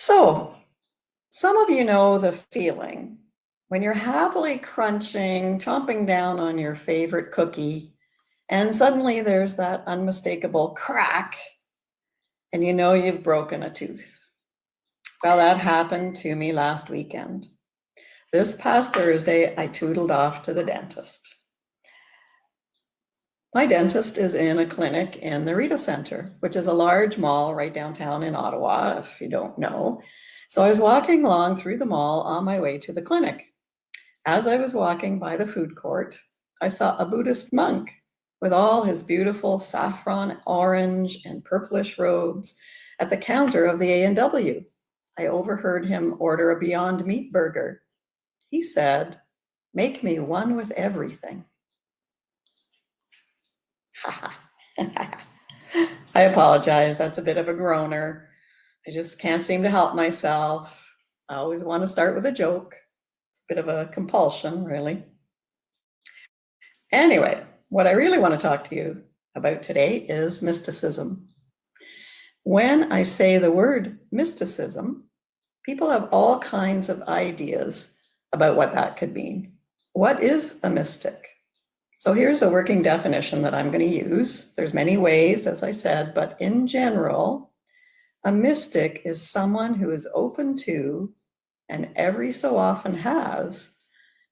So, some of you know the feeling when you're happily crunching, chomping down on your favorite cookie, and suddenly there's that unmistakable crack, and you know you've broken a tooth. Well, that happened to me last weekend. This past Thursday, I tootled off to the dentist. My dentist is in a clinic in the Rita Center, which is a large mall right downtown in Ottawa, if you don't know. So I was walking along through the mall on my way to the clinic. As I was walking by the food court, I saw a Buddhist monk with all his beautiful saffron orange and purplish robes at the counter of the A&W. I overheard him order a Beyond Meat burger. He said, "Make me one with everything." I apologize, that's a bit of a groaner. I just can't seem to help myself. I always want to start with a joke. It's a bit of a compulsion, really. Anyway, what I really want to talk to you about today is mysticism. When I say the word mysticism, people have all kinds of ideas about what that could mean. What is a mystic? So here's a working definition that I'm going to use. There's many ways, as I said, but in general, a mystic is someone who is open to, and every so often has,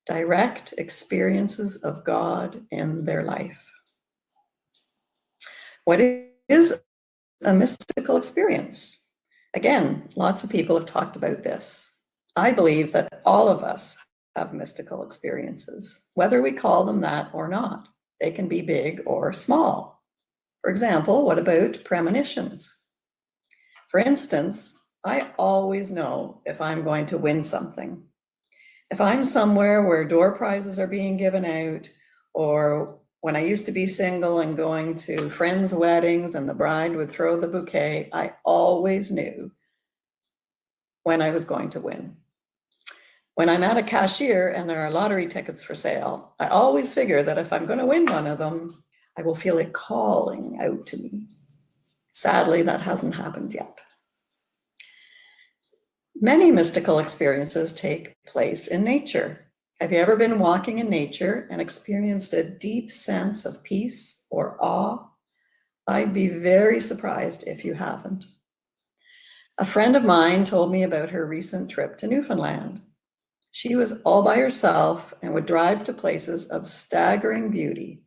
direct experiences of God in their life. What is a mystical experience? Again, lots of people have talked about this. I believe that all of us have mystical experiences, whether we call them that or not. They can be big or small. For example, what about premonitions? For instance, I always know if I'm going to win something. If I'm somewhere where door prizes are being given out, or when I used to be single and going to friends' weddings and the bride would throw the bouquet, I always knew when I was going to win. When I'm at a cashier and there are lottery tickets for sale, I always figure that if I'm going to win one of them, I will feel it calling out to me. Sadly, that hasn't happened yet. Many mystical experiences take place in nature. Have you ever been walking in nature and experienced a deep sense of peace or awe? I'd be very surprised if you haven't. A friend of mine told me about her recent trip to Newfoundland. She was all by herself and would drive to places of staggering beauty.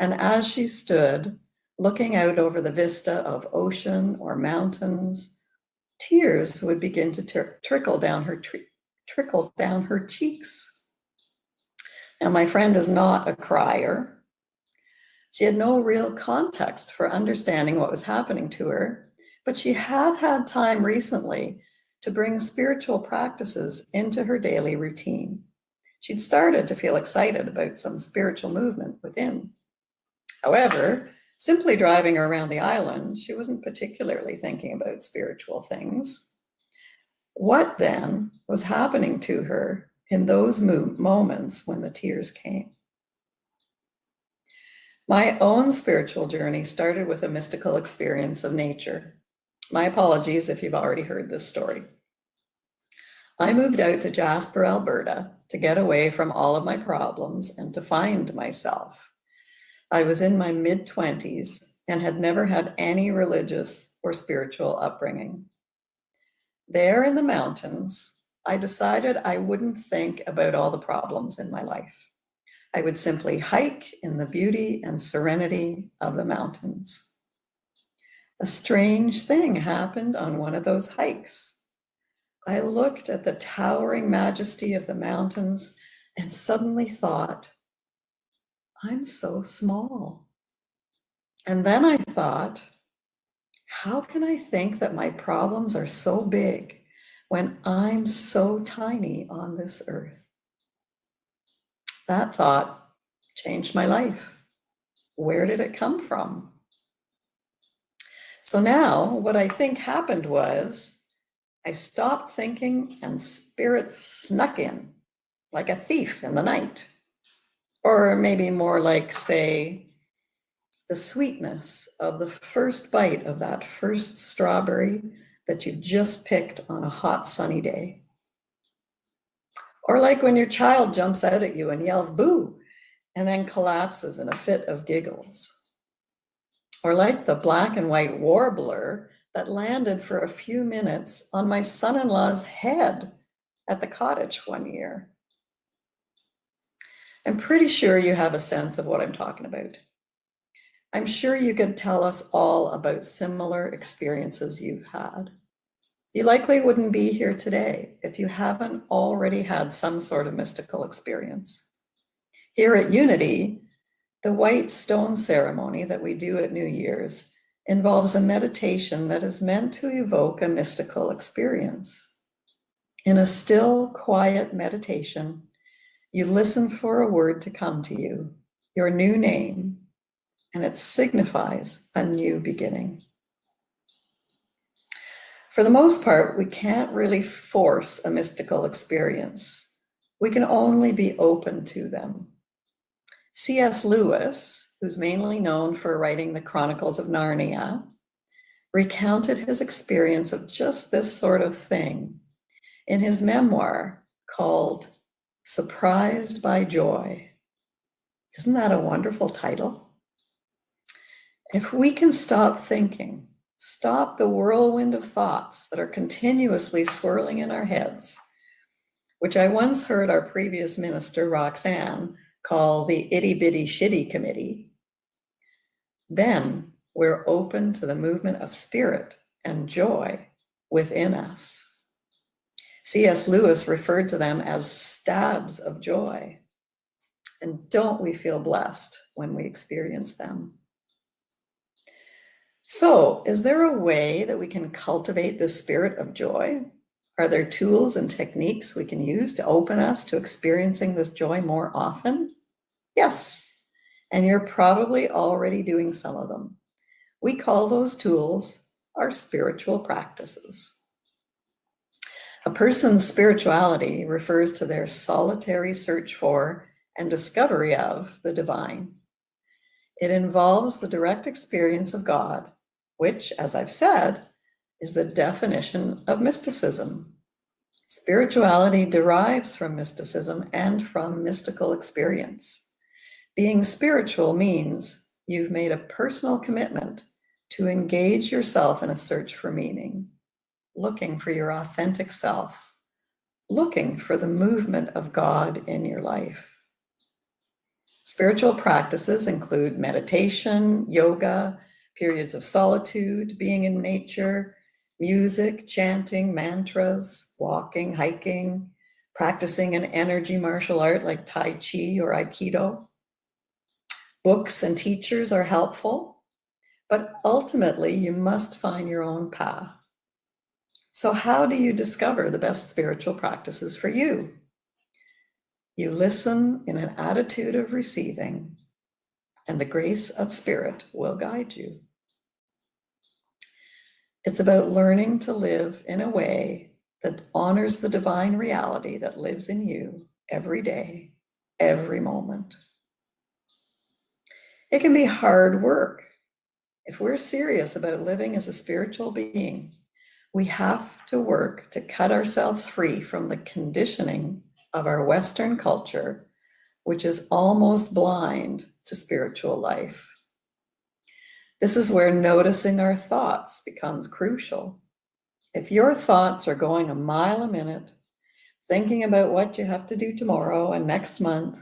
And as she stood, looking out over the vista of ocean or mountains, tears would begin to trickle down her cheeks. Now, my friend is not a crier. She had no real context for understanding what was happening to her, but she had had time recently to bring spiritual practices into her daily routine. She'd started to feel excited about some spiritual movement within. However, simply driving around the island, she wasn't particularly thinking about spiritual things. What then was happening to her in those moments when the tears came? My own spiritual journey started with a mystical experience of nature. My apologies if you've already heard this story. I moved out to Jasper, Alberta, to get away from all of my problems and to find myself. I was in my mid-20s and had never had any religious or spiritual upbringing. There in the mountains, I decided I wouldn't think about all the problems in my life. I would simply hike in the beauty and serenity of the mountains. A strange thing happened on one of those hikes. I looked at the towering majesty of the mountains and suddenly thought, I'm so small. And then I thought, how can I think that my problems are so big when I'm so tiny on this earth? That thought changed my life. Where did it come from? So now what I think happened was I stopped thinking and spirit snuck in like a thief in the night. Or maybe more like, say, the sweetness of the first bite of that first strawberry that you've just picked on a hot, sunny day. Or like when your child jumps out at you and yells, "Boo," and then collapses in a fit of giggles. Or like the black and white warbler that landed for a few minutes on my son-in-law's head at the cottage one year. I'm pretty sure you have a sense of what I'm talking about. I'm sure you could tell us all about similar experiences you've had. You likely wouldn't be here today if you haven't already had some sort of mystical experience. Here at Unity, the white stone ceremony that we do at New Year's involves a meditation that is meant to evoke a mystical experience. In a still, quiet meditation, you listen for a word to come to you, your new name, and it signifies a new beginning. For the most part, we can't really force a mystical experience. We can only be open to them. C.S. Lewis, who's mainly known for writing the Chronicles of Narnia, recounted his experience of just this sort of thing in his memoir called Surprised by Joy. Isn't that a wonderful title? If we can stop thinking, stop the whirlwind of thoughts that are continuously swirling in our heads, which I once heard our previous minister, Roxanne, call the itty bitty shitty committee, then we're open to the movement of spirit and joy within us. C.S. Lewis referred to them as stabs of joy. And don't we feel blessed when we experience them? So, is there a way that we can cultivate the spirit of joy? Are there tools and techniques we can use to open us to experiencing this joy more often? Yes, and you're probably already doing some of them. We call those tools our spiritual practices. A person's spirituality refers to their solitary search for and discovery of the divine. It involves the direct experience of God, which, as I've said, is the definition of mysticism. Spirituality derives from mysticism and from mystical experience. Being spiritual means you've made a personal commitment to engage yourself in a search for meaning, looking for your authentic self, looking for the movement of God in your life. Spiritual practices include meditation, yoga, periods of solitude, being in nature, music, chanting, mantras, walking, hiking, practicing an energy martial art like Tai Chi or Aikido. Books and teachers are helpful, but ultimately you must find your own path. So how do you discover the best spiritual practices for you? You listen in an attitude of receiving, and the grace of spirit will guide you. It's about learning to live in a way that honors the divine reality that lives in you every day, every moment. It can be hard work. If we're serious about living as a spiritual being, we have to work to cut ourselves free from the conditioning of our Western culture, which is almost blind to spiritual life. This is where noticing our thoughts becomes crucial. If your thoughts are going a mile a minute, thinking about what you have to do tomorrow and next month,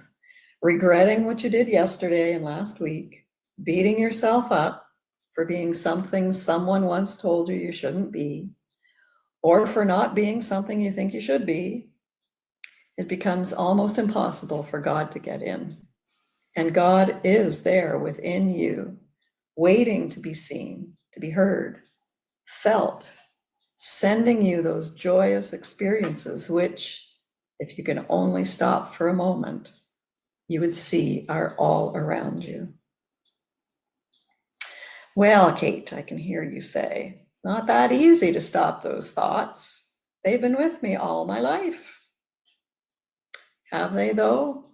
regretting what you did yesterday and last week, beating yourself up for being something someone once told you you shouldn't be, or for not being something you think you should be, it becomes almost impossible for God to get in. And God is there within you, waiting to be seen, to be heard, felt, sending you those joyous experiences, which, if you can only stop for a moment, you would see are all around you. Well, Kate, I can hear you say, it's not that easy to stop those thoughts. They've been with me all my life. Have they, though?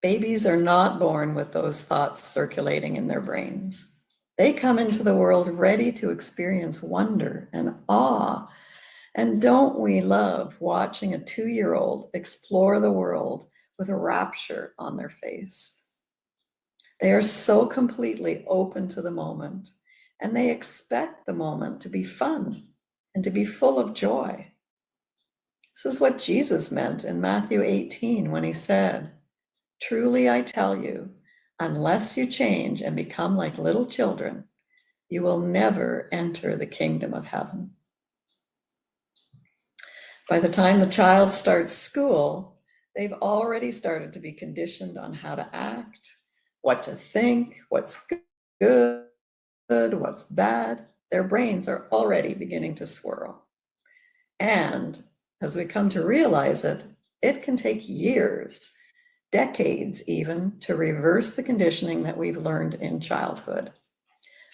Babies are not born with those thoughts circulating in their brains. They come into the world ready to experience wonder and awe. And don't we love watching a 2-year-old explore the world with a rapture on their face? They are so completely open to the moment, and they expect the moment to be fun and to be full of joy. This is what Jesus meant in Matthew 18 when he said, "Truly I tell you, unless you change and become like little children, you will never enter the kingdom of heaven." By the time the child starts school, they've already started to be conditioned on how to act, what to think, what's good, what's bad. Their brains are already beginning to swirl. And as we come to realize it, it can take years, decades even, to reverse the conditioning that we've learned in childhood.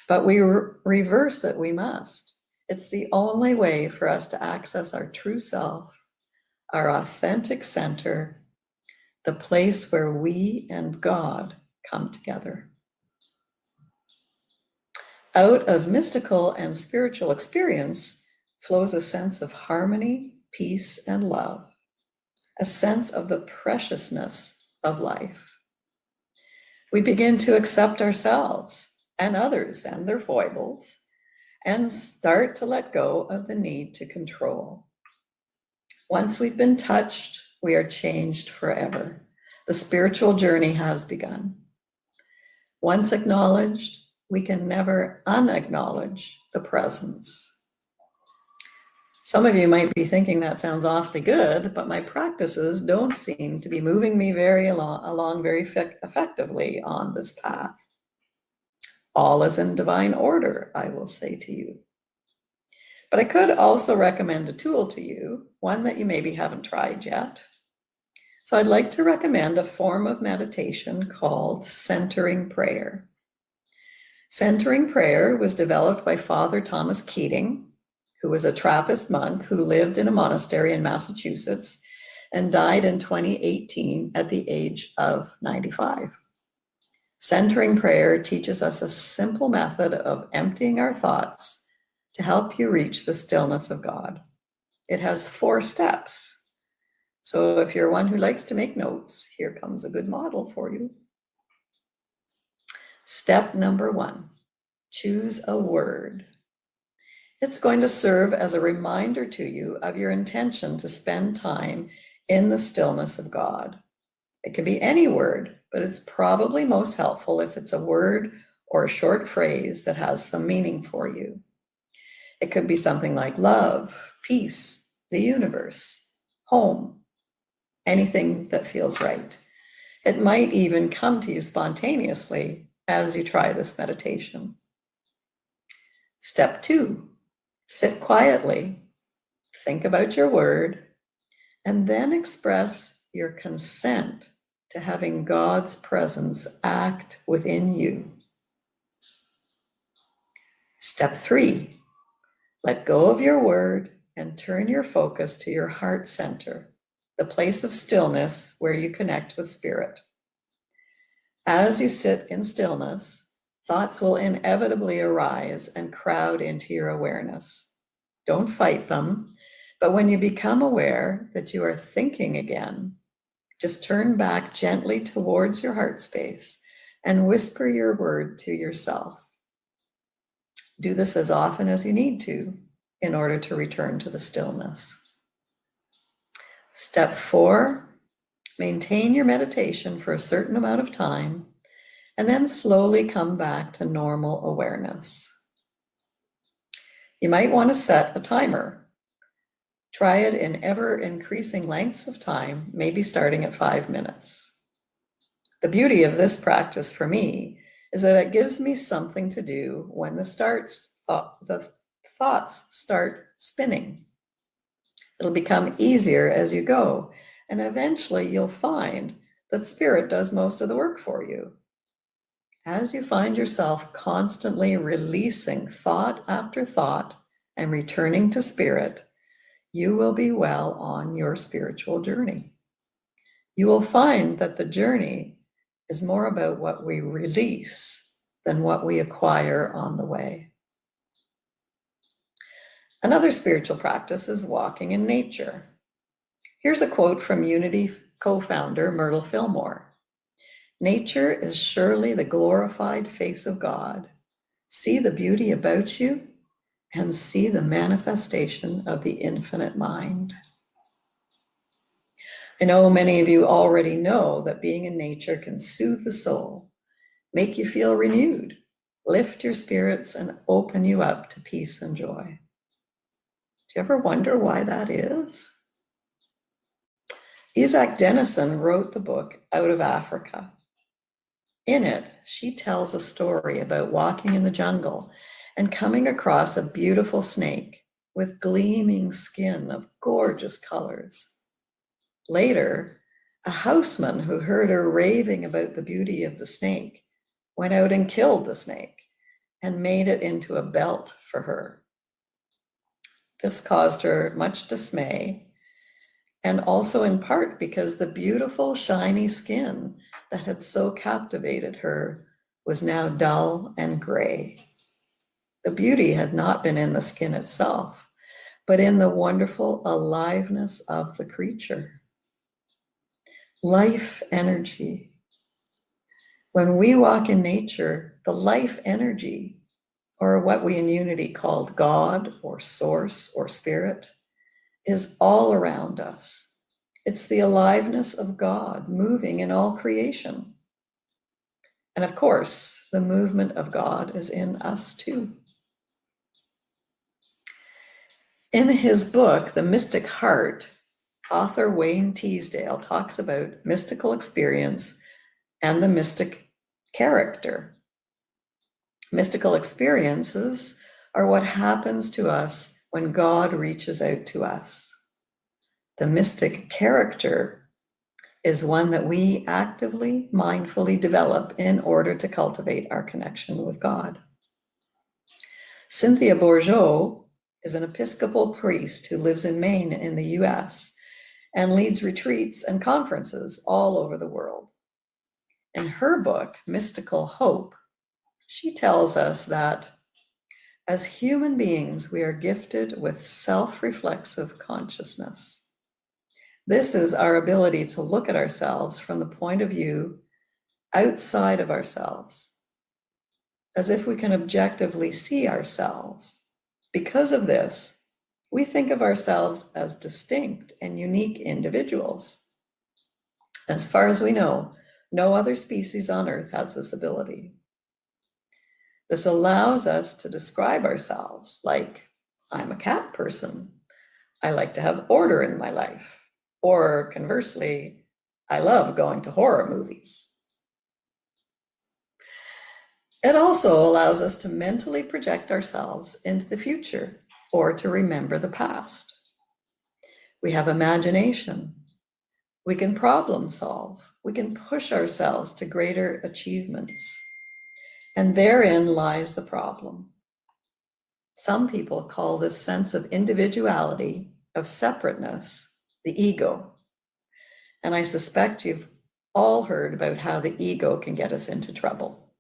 But we reverse it, we must. It's the only way for us to access our true self, our authentic center, the place where we and God come together. Out of mystical and spiritual experience flows a sense of harmony, peace, and love, a sense of the preciousness of life. We begin to accept ourselves and others and their foibles, and start to let go of the need to control. Once we've been touched, we are changed forever. The spiritual journey has begun. Once acknowledged, we can never unacknowledge the presence. Some of you might be thinking that sounds awfully good, but my practices don't seem to be moving me along very effectively on this path. All is in divine order, I will say to you. But I could also recommend a tool to you, one that you maybe haven't tried yet. So I'd like to recommend a form of meditation called centering prayer. Centering prayer was developed by Father Thomas Keating, who was a Trappist monk who lived in a monastery in Massachusetts and died in 2018 at the age of 95. Centering prayer teaches us a simple method of emptying our thoughts to help you reach the stillness of God. It has 4 steps. So if you're one who likes to make notes, here comes a good model for you. Step number 1, choose a word. It's going to serve as a reminder to you of your intention to spend time in the stillness of God. It can be any word, but it's probably most helpful if it's a word or a short phrase that has some meaning for you. It could be something like love, peace, the universe, home, anything that feels right. It might even come to you spontaneously as you try this meditation. Step 2, sit quietly, think about your word, and then express your consent to having God's presence act within you. Step 3, let go of your word and turn your focus to your heart center, the place of stillness where you connect with spirit. As you sit in stillness, thoughts will inevitably arise and crowd into your awareness. Don't fight them, but when you become aware that you are thinking again, just turn back gently towards your heart space and whisper your word to yourself. Do this as often as you need to in order to return to the stillness. Step 4, maintain your meditation for a certain amount of time and then slowly come back to normal awareness. You might want to set a timer. Try it in ever-increasing lengths of time, maybe starting at 5 minutes. The beauty of this practice for me is that it gives me something to do when the thoughts start spinning. It'll become easier as you go, and eventually you'll find that spirit does most of the work for you. As you find yourself constantly releasing thought after thought and returning to spirit, you will be well on your spiritual journey. You will find that the journey is more about what we release than what we acquire on the way. Another spiritual practice is walking in nature. Here's a quote from Unity co-founder Myrtle Fillmore. "Nature is surely the glorified face of God. See the beauty about you and see the manifestation of the infinite mind." I know many of you already know that being in nature can soothe the soul, make you feel renewed, lift your spirits, and open you up to peace and joy. Do you ever wonder why that is? Isak Dinesen wrote the book Out of Africa. In it, she tells a story about walking in the jungle and coming across a beautiful snake with gleaming skin of gorgeous colors. Later, a houseman who heard her raving about the beauty of the snake went out and killed the snake and made it into a belt for her. This caused her much dismay, and also in part because the beautiful shiny skin that had so captivated her was now dull and gray. The beauty had not been in the skin itself, but in the wonderful aliveness of the creature. Life energy. When we walk in nature, the life energy, or what we in Unity called God or Source or Spirit, is all around us. It's the aliveness of God moving in all creation. And of course, the movement of God is in us too. In his book, The Mystic Heart, author Wayne Teasdale talks about mystical experience and the mystic character. Mystical experiences are what happens to us when God reaches out to us. The mystic character is one that we actively, mindfully develop in order to cultivate our connection with God. Cynthia Bourgeot is an Episcopal priest who lives in Maine in the US and leads retreats and conferences all over the world. In her book, Mystical Hope, she tells us that as human beings, we are gifted with self-reflexive consciousness. This is our ability to look at ourselves from the point of view outside of ourselves, as if we can objectively see ourselves. Because of this, we think of ourselves as distinct and unique individuals. As far as we know, no other species on Earth has this ability. This allows us to describe ourselves like, I'm a cat person. I like to have order in my life. Or conversely, I love going to horror movies. It also allows us to mentally project ourselves into the future or to remember the past. We have imagination. We can problem solve. We can push ourselves to greater achievements. And therein lies the problem. Some people call this sense of individuality, of separateness, the ego. And I suspect you've all heard about how the ego can get us into trouble.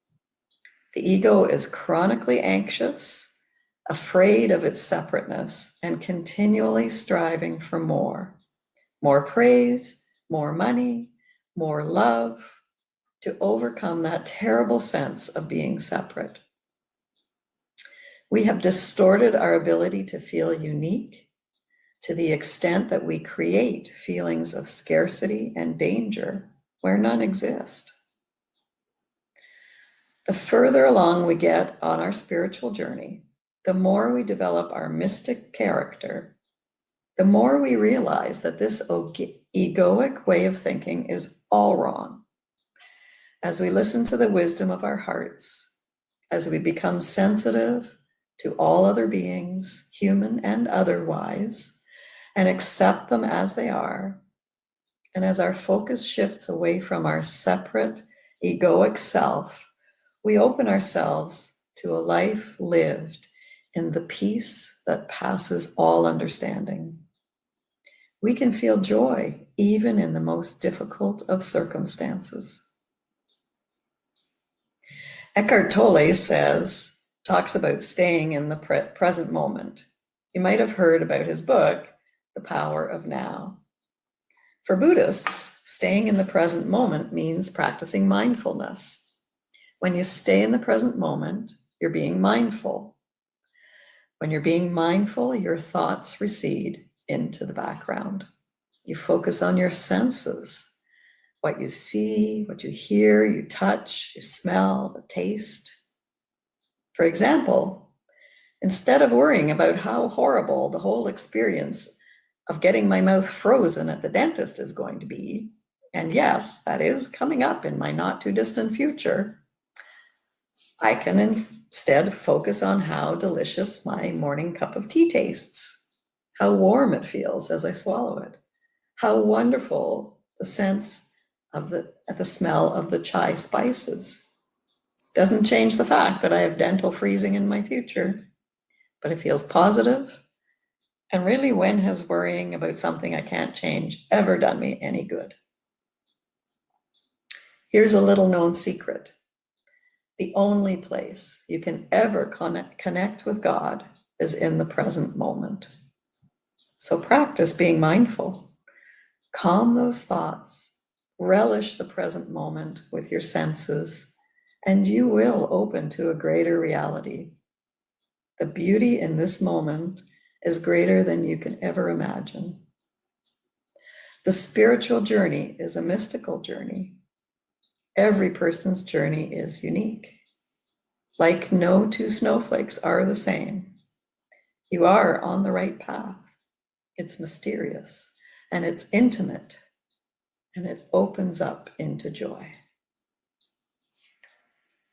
The ego is chronically anxious, afraid of its separateness, and continually striving for more. More praise, more money, more love, to overcome that terrible sense of being separate. We have distorted our ability to feel unique to the extent that we create feelings of scarcity and danger where none exist. The further along we get on our spiritual journey, the more we develop our mystic character, the more we realize that this egoic way of thinking is all wrong. As we listen to the wisdom of our hearts, as we become sensitive to all other beings, human and otherwise, and accept them as they are, and as our focus shifts away from our separate, egoic self, we open ourselves to a life lived in the peace that passes all understanding. We can feel joy even in the most difficult of circumstances. Eckhart Tolle talks about staying in the present moment. You might have heard about his book, The Power of Now. For Buddhists, staying in the present moment means practicing mindfulness. When you stay in the present moment, you're being mindful. When you're being mindful, your thoughts recede into the background. You focus on your senses, what you see, what you hear, you touch, you smell, the taste. For example, instead of worrying about how horrible the whole experience of getting my mouth frozen at the dentist is going to be, and yes, that is coming up in my not too distant future, I can instead focus on how delicious my morning cup of tea tastes, how warm it feels as I swallow it, how wonderful the sense of the smell of the chai spices. Doesn't change the fact that I have dental freezing in my future, but it feels positive. And really, when has worrying about something I can't change ever done me any good? Here's a little known secret. The only place you can ever connect with God is in the present moment. So practice being mindful. Calm those thoughts. Relish the present moment with your senses, and you will open to a greater reality. The beauty in this moment is greater than you can ever imagine. The spiritual journey is a mystical journey. Every person's journey is unique. Like no two snowflakes are the same. You are on the right path. It's mysterious and it's intimate, and it opens up into joy.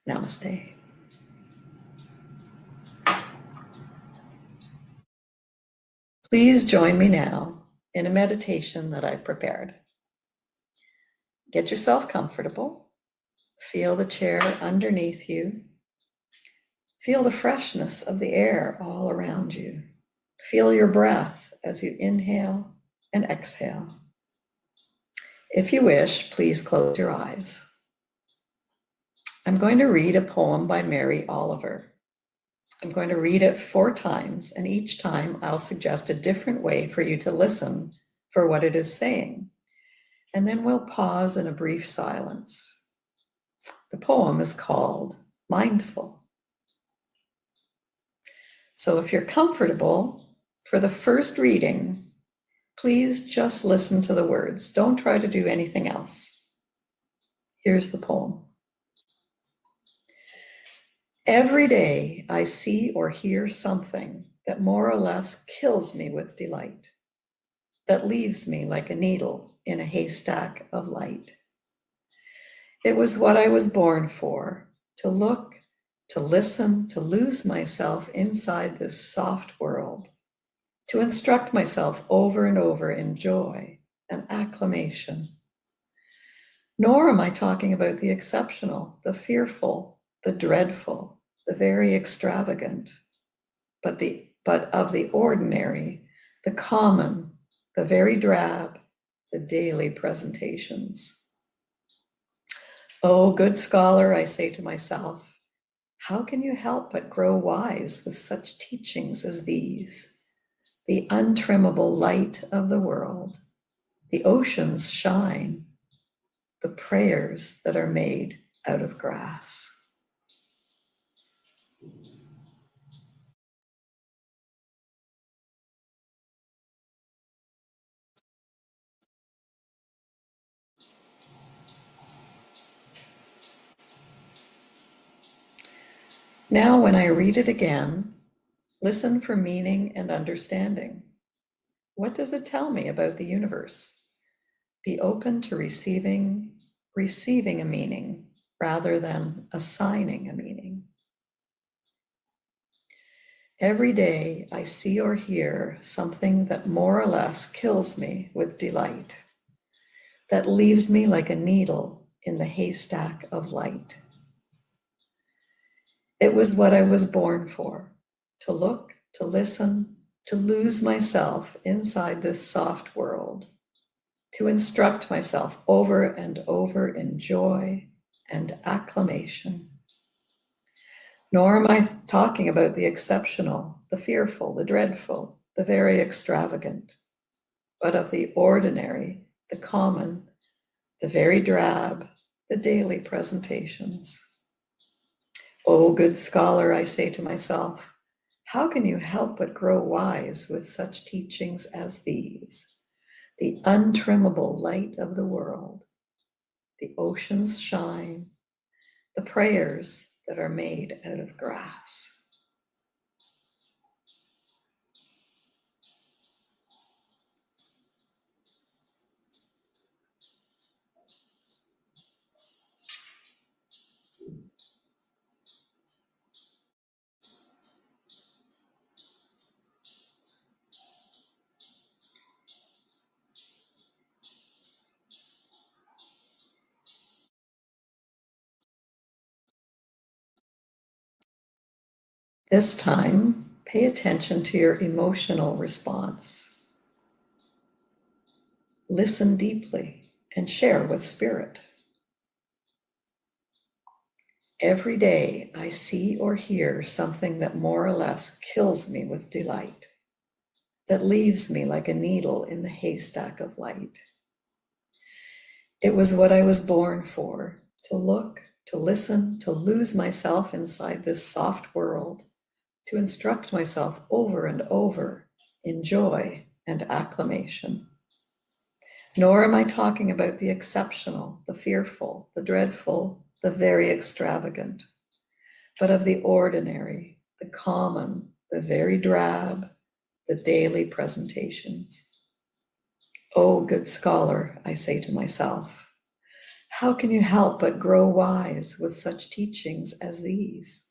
Namaste. Please join me now in a meditation that I've prepared. Get yourself comfortable. Feel the chair underneath you. Feel the freshness of the air all around you. Feel your breath as you inhale and exhale. If you wish, please close your eyes. I'm going to read a poem by Mary Oliver. I'm going to read it 4 times, and each time I'll suggest a different way for you to listen for what it is saying. And then we'll pause in a brief silence. The poem is called Mindful. So if you're comfortable, for the first reading, please just listen to the words. Don't try to do anything else. Here's the poem. Every day I see or hear something that more or less kills me with delight, that leaves me like a needle in a haystack of light. It was what I was born for, to look, to listen, to lose myself inside this soft world, to instruct myself over and over in joy and acclamation. Nor am I talking about the exceptional, the fearful, the dreadful, the very extravagant, but of the ordinary, the common, the very drab, the daily presentations. Oh, good scholar, I say to myself, how can you help but grow wise with such teachings as these? The untrimmable light of the world, the oceans shine, the prayers that are made out of grass. Now, when I read it again, listen for meaning and understanding. What does it tell me about the universe? Be open to receiving a meaning rather than assigning a meaning. Every day I see or hear something that more or less kills me with delight, that leaves me like a needle in the haystack of light. It was what I was born for, to look, to listen, to lose myself inside this soft world, to instruct myself over and over in joy and acclamation. Nor am I talking about the exceptional, the fearful, the dreadful, the very extravagant, but of the ordinary, the common, the very drab, the daily presentations. O good scholar, I say to myself, how can you help but grow wise with such teachings as these? The untrimmable light of the world, the ocean's shine, the prayers that are made out of grass. This time, pay attention to your emotional response. Listen deeply and share with spirit. Every day I see or hear something that more or less kills me with delight, that leaves me like a needle in the haystack of light. It was what I was born for, to look, to listen, to lose myself inside this soft world, to instruct myself over and over in joy and acclamation. Nor am I talking about the exceptional, the fearful, the dreadful, the very extravagant, but of the ordinary, the common, the very drab, the daily presentations. O good scholar, I say to myself, how can you help but grow wise with such teachings as these?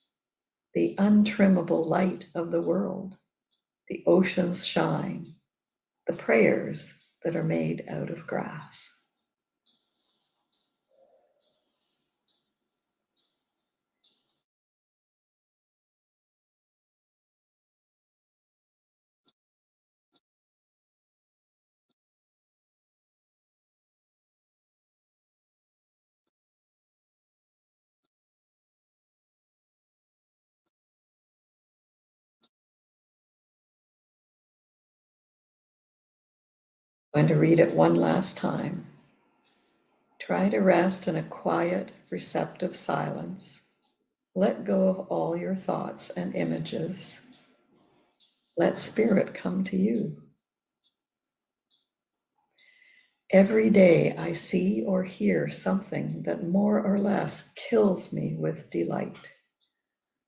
The untrimmable light of the world, the ocean's shine, the prayers that are made out of grass. I'm going to read it one last time. Try to rest in a quiet, receptive silence. Let go of all your thoughts and images. Let spirit come to you. Every day I see or hear something that more or less kills me with delight,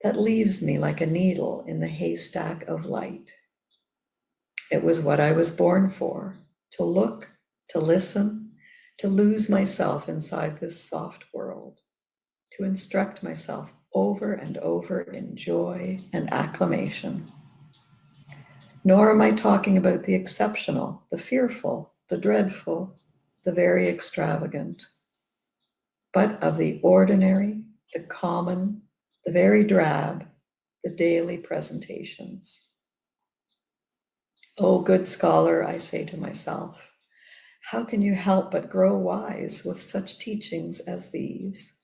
that leaves me like a needle in the haystack of light. It was what I was born for, to look, to listen, to lose myself inside this soft world, to instruct myself over and over in joy and acclamation. Nor am I talking about the exceptional, the fearful, the dreadful, the very extravagant, but of the ordinary, the common, the very drab, the daily presentations. O good scholar, I say to myself, how can you help but grow wise with such teachings as these?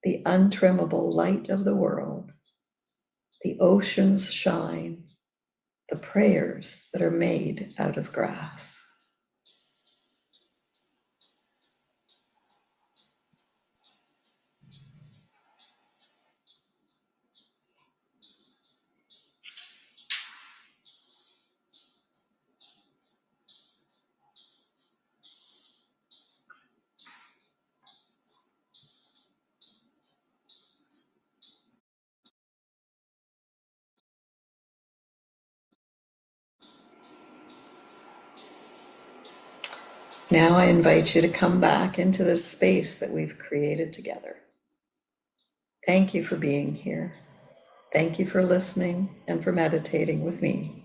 The untrimmable light of the world, the ocean's shine, the prayers that are made out of grass. Now I invite you to come back into this space that we've created together. Thank you for being here. Thank you for listening and for meditating with me.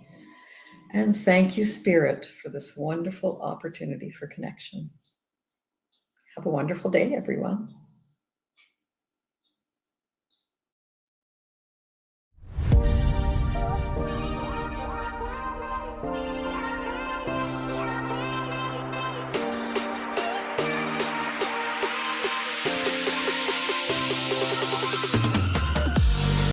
And thank you, Spirit, for this wonderful opportunity for connection. Have a wonderful day, everyone.